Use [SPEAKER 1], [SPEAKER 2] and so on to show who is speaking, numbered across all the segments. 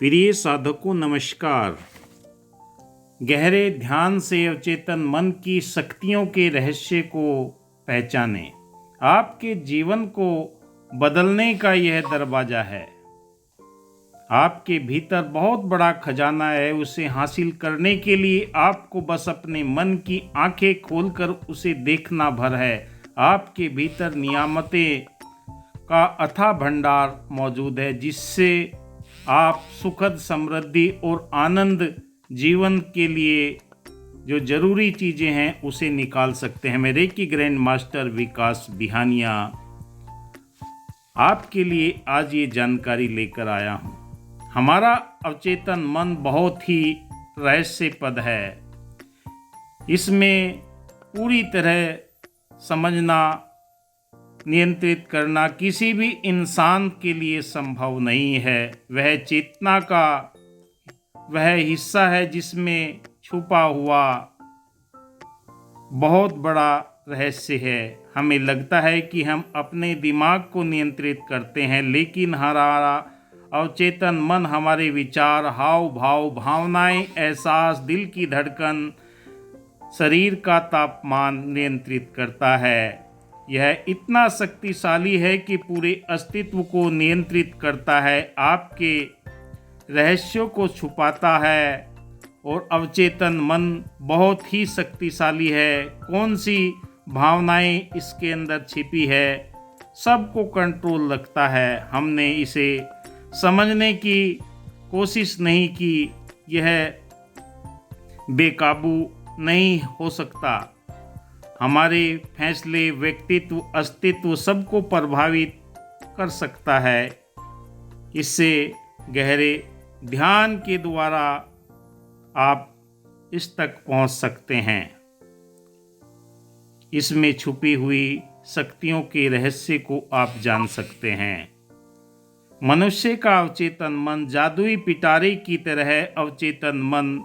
[SPEAKER 1] प्रिय साधकों नमस्कार। गहरे ध्यान से अवचेतन मन की शक्तियों के रहस्य को पहचानें। आपके जीवन को बदलने का यह दरवाजा है। आपके भीतर बहुत बड़ा खजाना है। उसे हासिल करने के लिए आपको बस अपने मन की आंखें खोलकर उसे देखना भर है। आपके भीतर नियामतें का अथाह भंडार मौजूद है, जिससे आप सुखद समृद्धि और आनंद जीवन के लिए जो जरूरी चीज़ें हैं उसे निकाल सकते हैं। मैं रेकी ग्रैंड मास्टर विकास बिहानिया आपके लिए आज ये जानकारी लेकर आया हूँ। हमारा अवचेतन मन बहुत ही रहस्यप्रद है। इसमें पूरी तरह समझना, नियंत्रित करना किसी भी इंसान के लिए संभव नहीं है। वह चेतना का वह हिस्सा है जिसमें छुपा हुआ बहुत बड़ा रहस्य है। हमें लगता है कि हम अपने दिमाग को नियंत्रित करते हैं, लेकिन हमारा अवचेतन मन हमारे विचार, हाव भाव, भावनाएं, एहसास, दिल की धड़कन, शरीर का तापमान नियंत्रित करता है। यह इतना शक्तिशाली है कि पूरे अस्तित्व को नियंत्रित करता है, आपके रहस्यों को छुपाता है। और अवचेतन मन बहुत ही शक्तिशाली है। कौन सी भावनाएं इसके अंदर छिपी है, सबको कंट्रोल रखता है। हमने इसे समझने की कोशिश नहीं की। यह बेकाबू नहीं हो सकता। हमारे फैसले, व्यक्तित्व, अस्तित्व सबको प्रभावित कर सकता है। इससे गहरे ध्यान के द्वारा आप इस तक पहुंच सकते हैं। इसमें छुपी हुई शक्तियों के रहस्य को आप जान सकते हैं। मनुष्य का अवचेतन मन जादुई पिटारे की तरह अवचेतन मन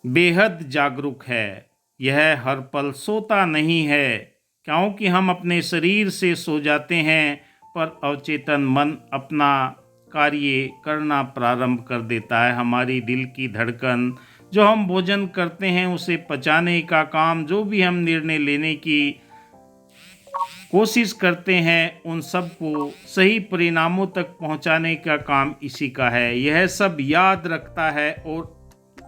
[SPEAKER 1] बेहद जागरूक है। यह हर पल सोता नहीं है, क्योंकि हम अपने शरीर से सो जाते हैं, पर अवचेतन मन अपना कार्य करना प्रारंभ कर देता है। हमारी दिल की धड़कन, जो हम भोजन करते हैं उसे पचाने का काम, जो भी हम निर्णय लेने की कोशिश करते हैं उन सब को सही परिणामों तक पहुंचाने का काम इसी का है। यह सब याद रखता है और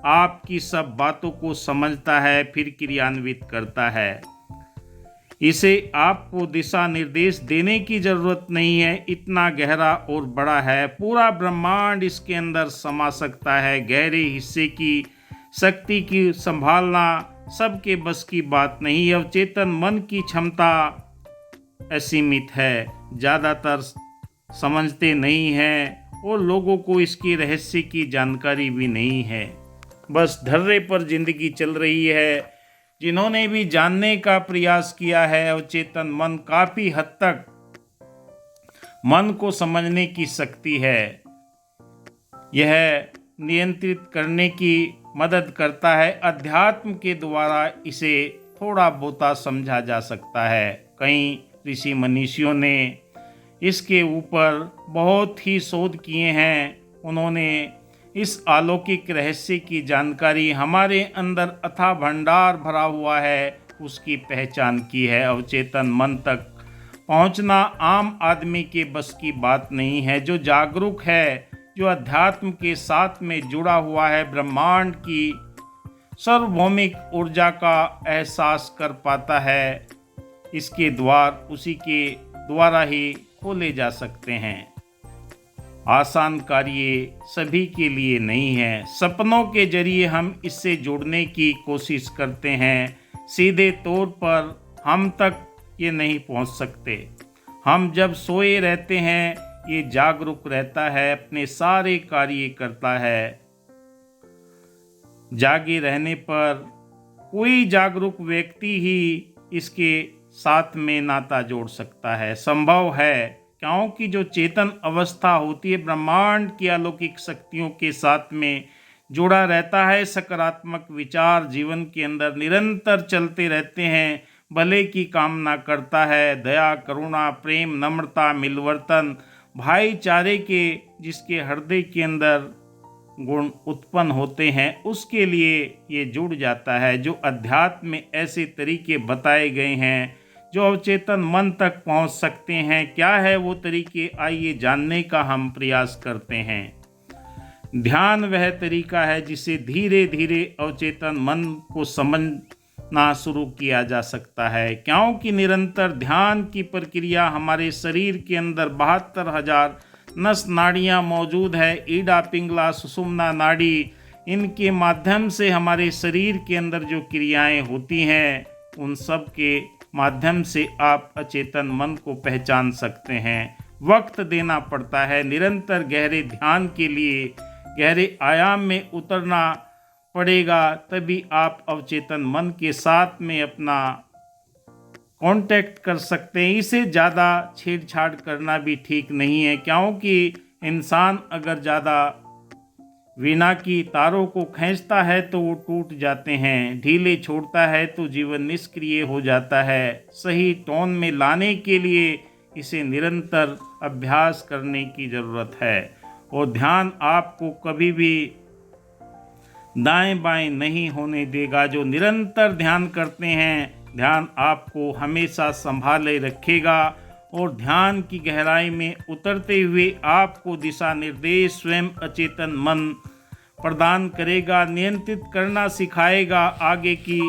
[SPEAKER 1] आपकी सब बातों को समझता है, फिर क्रियान्वित करता है। इसे आपको दिशा निर्देश देने की जरूरत नहीं है, इतना गहरा और बड़ा है। पूरा ब्रह्मांड इसके अंदर समा सकता है। गहरे हिस्से की शक्ति की संभालना सबके बस की बात नहीं। अवचेतन मन की क्षमता असीमित है। ज़्यादातर समझते नहीं हैं और लोगों को इसकी रहस्य की जानकारी भी नहीं है। बस धर्रे पर जिंदगी चल रही है। जिन्होंने भी जानने का प्रयास किया है, अवचेतन मन काफ़ी हद तक मन को समझने की शक्ति है। यह नियंत्रित करने की मदद करता है। अध्यात्म के द्वारा इसे थोड़ा बहुता समझा जा सकता है। कई ऋषि मनीषियों ने इसके ऊपर बहुत ही शोध किए हैं। उन्होंने इस अलौकिक रहस्य की जानकारी, हमारे अंदर अथाह भंडार भरा हुआ है, उसकी पहचान की है। अवचेतन मन तक पहुंचना आम आदमी के बस की बात नहीं है। जो जागरूक है, जो अध्यात्म के साथ में जुड़ा हुआ है, ब्रह्मांड की सार्वभौमिक ऊर्जा का एहसास कर पाता है, इसके द्वार उसी के द्वारा ही खोले जा सकते हैं। आसान कार्य सभी के लिए नहीं है। सपनों के जरिए हम इससे जुड़ने की कोशिश करते हैं। सीधे तौर पर हम तक ये नहीं पहुंच सकते। हम जब सोए रहते हैं, ये जागरूक रहता है, अपने सारे कार्य करता है। जागे रहने पर कोई जागरूक व्यक्ति ही इसके साथ में नाता जोड़ सकता है। संभव है, क्योंकि जो चेतन अवस्था होती है, ब्रह्मांड की अलौकिक शक्तियों के साथ में जुड़ा रहता है। सकारात्मक विचार जीवन के अंदर निरंतर चलते रहते हैं। भले की कामना करता है। दया, करुणा, प्रेम, नम्रता, मिलवर्तन, भाईचारे के जिसके हृदय के अंदर गुण उत्पन्न होते हैं उसके लिए ये जुड़ जाता है। जो अध्यात्म में ऐसे तरीके बताए गए हैं जो अवचेतन मन तक पहुंच सकते हैं, क्या है वो तरीके, आइए जानने का हम प्रयास करते हैं। ध्यान वह तरीका है जिसे धीरे धीरे अवचेतन मन को समझना शुरू किया जा सकता है, क्योंकि निरंतर ध्यान की प्रक्रिया हमारे शरीर के अंदर 72,000 नस नाड़ियाँ मौजूद है। ईडा, पिंगला, सुषुम्ना नाड़ी, इनके माध्यम से हमारे शरीर के अंदर जो क्रियाएं होती हैं उन सब के माध्यम से आप अचेतन मन को पहचान सकते हैं। वक्त देना पड़ता है, निरंतर गहरे ध्यान के लिए गहरे आयाम में उतरना पड़ेगा, तभी आप अवचेतन मन के साथ में अपना कांटेक्ट कर सकते हैं। इसे ज़्यादा छेड़छाड़ करना भी ठीक नहीं है, क्योंकि इंसान अगर ज़्यादा वीणा की तारों को खींचता है तो वो टूट जाते हैं, ढीले छोड़ता है तो जीवन निष्क्रिय हो जाता है। सही टोन में लाने के लिए इसे निरंतर अभ्यास करने की ज़रूरत है। और ध्यान आपको कभी भी दाएं बाएं नहीं होने देगा। जो निरंतर ध्यान करते हैं, ध्यान आपको हमेशा संभाले रखेगा और ध्यान की गहराई में उतरते हुए आपको दिशा निर्देश स्वयं अचेतन मन प्रदान करेगा, नियंत्रित करना सिखाएगा, आगे की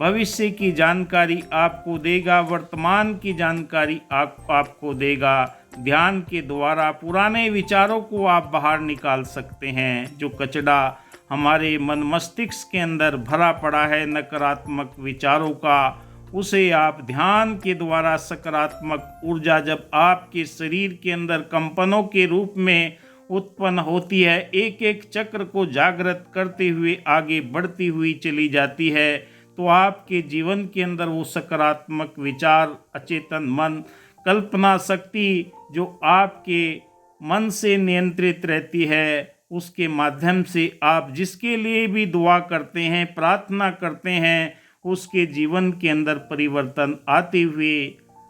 [SPEAKER 1] भविष्य की जानकारी आपको देगा, वर्तमान की जानकारी आपको देगा। ध्यान के द्वारा पुराने विचारों को आप बाहर निकाल सकते हैं। जो कचरा हमारे मन मस्तिष्क के अंदर भरा पड़ा है नकारात्मक विचारों का, उसे आप ध्यान के द्वारा सकारात्मक ऊर्जा जब आपके शरीर के अंदर कंपनों के रूप में उत्पन्न होती है, एक एक चक्र को जागृत करते हुए आगे बढ़ती हुई चली जाती है, तो आपके जीवन के अंदर वो सकारात्मक विचार, अचेतन मन, कल्पना शक्ति जो आपके मन से नियंत्रित रहती है, उसके माध्यम से आप जिसके लिए भी दुआ करते हैं, प्रार्थना करते हैं, उसके जीवन के अंदर परिवर्तन आते हुए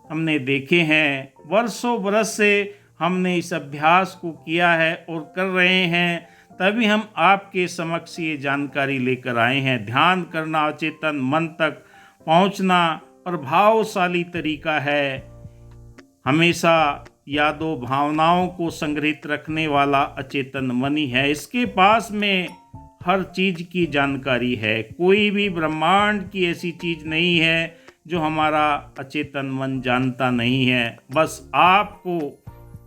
[SPEAKER 1] हमने देखे हैं। वर्षों बरस से हमने इस अभ्यास को किया है और कर रहे हैं, तभी हम आपके समक्ष ये जानकारी लेकर आए हैं। ध्यान करना, अचेतन मन तक पहुंचना प्रभावशाली तरीका है। हमेशा यादों भावनाओं को संग्रहित रखने वाला अचेतन मन ही है। इसके पास में हर चीज़ की जानकारी है। कोई भी ब्रह्मांड की ऐसी चीज़ नहीं है जो हमारा अचेतन मन जानता नहीं है। बस आपको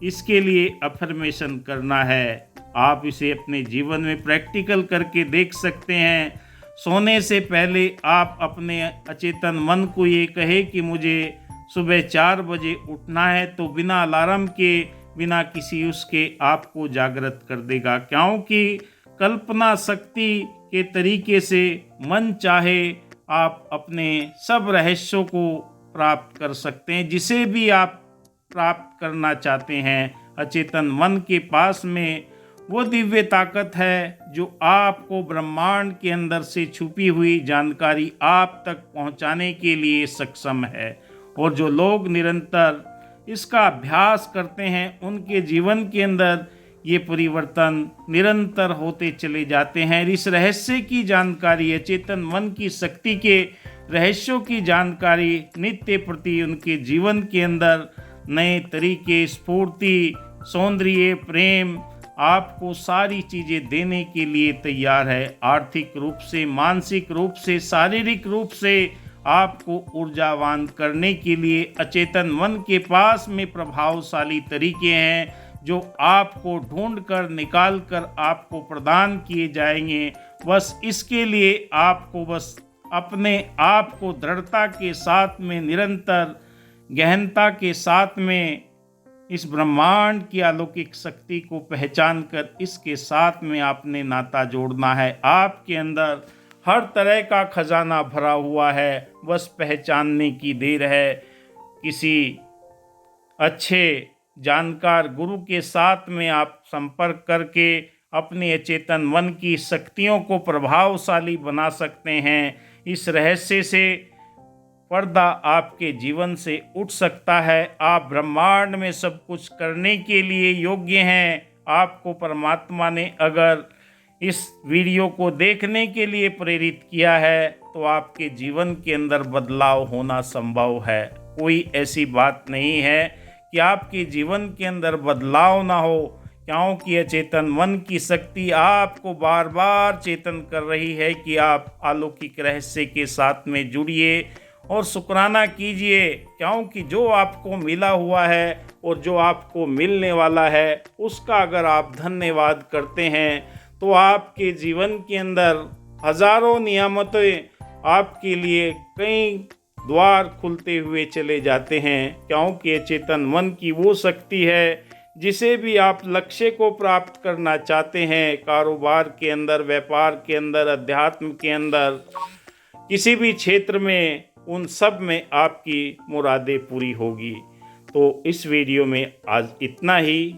[SPEAKER 1] इसके लिए अफर्मेशन करना है। आप इसे अपने जीवन में प्रैक्टिकल करके देख सकते हैं। सोने से पहले आप अपने अचेतन मन को ये कहे कि मुझे सुबह 4 बजे उठना है, तो बिना अलार्म के, बिना किसी उसके आपको जागृत कर देगा, क्योंकि कल्पना शक्ति के तरीके से मन चाहे आप अपने सब रहस्यों को प्राप्त कर सकते हैं। जिसे भी आप प्राप्त करना चाहते हैं, अचेतन मन के पास में वो दिव्य ताकत है जो आपको ब्रह्मांड के अंदर से छुपी हुई जानकारी आप तक पहुंचाने के लिए सक्षम है। और जो लोग निरंतर इसका अभ्यास करते हैं, उनके जीवन के अंदर ये परिवर्तन निरंतर होते चले जाते हैं। इस रहस्य की जानकारी, अचेतन मन की शक्ति के रहस्यों की जानकारी नित्य प्रति उनके जीवन के अंदर नए तरीके, स्फूर्ति, सौंदर्य, प्रेम आपको सारी चीज़ें देने के लिए तैयार है। आर्थिक रूप से, मानसिक रूप से, शारीरिक रूप से आपको ऊर्जावान करने के लिए अचेतन मन के पास में प्रभावशाली तरीके हैं जो आपको ढूंढकर निकाल कर आपको प्रदान किए जाएंगे। बस इसके लिए आपको बस अपने आप को दृढ़ता के साथ में, निरंतर गहनता के साथ में इस ब्रह्मांड की अलौकिक शक्ति को पहचान कर इसके साथ में आपने नाता जोड़ना है। आपके अंदर हर तरह का खजाना भरा हुआ है, बस पहचानने की देर है। किसी अच्छे जानकार गुरु के साथ में आप संपर्क करके अपने अचेतन मन की शक्तियों को प्रभावशाली बना सकते हैं। इस रहस्य से पर्दा आपके जीवन से उठ सकता है। आप ब्रह्मांड में सब कुछ करने के लिए योग्य हैं। आपको परमात्मा ने अगर इस वीडियो को देखने के लिए प्रेरित किया है तो आपके जीवन के अंदर बदलाव होना संभव है। कोई ऐसी बात नहीं है कि आपके जीवन के अंदर बदलाव ना हो, क्योंकि अचेतन मन की शक्ति आपको बार बार चेतन कर रही है कि आप अलौकिक रहस्य के साथ में जुड़िए और शुक्राना कीजिए, क्योंकि जो आपको मिला हुआ है और जो आपको मिलने वाला है उसका अगर आप धन्यवाद करते हैं तो आपके जीवन के अंदर हजारों नियामतें आपके लिए कई द्वार खुलते हुए चले जाते हैं, क्योंकि चेतन मन की वो शक्ति है जिसे भी आप लक्ष्य को प्राप्त करना चाहते हैं, कारोबार के अंदर, व्यापार के अंदर, अध्यात्म के अंदर, किसी भी क्षेत्र में, उन सब में आपकी मुरादें पूरी होगी। तो इस वीडियो में आज इतना ही।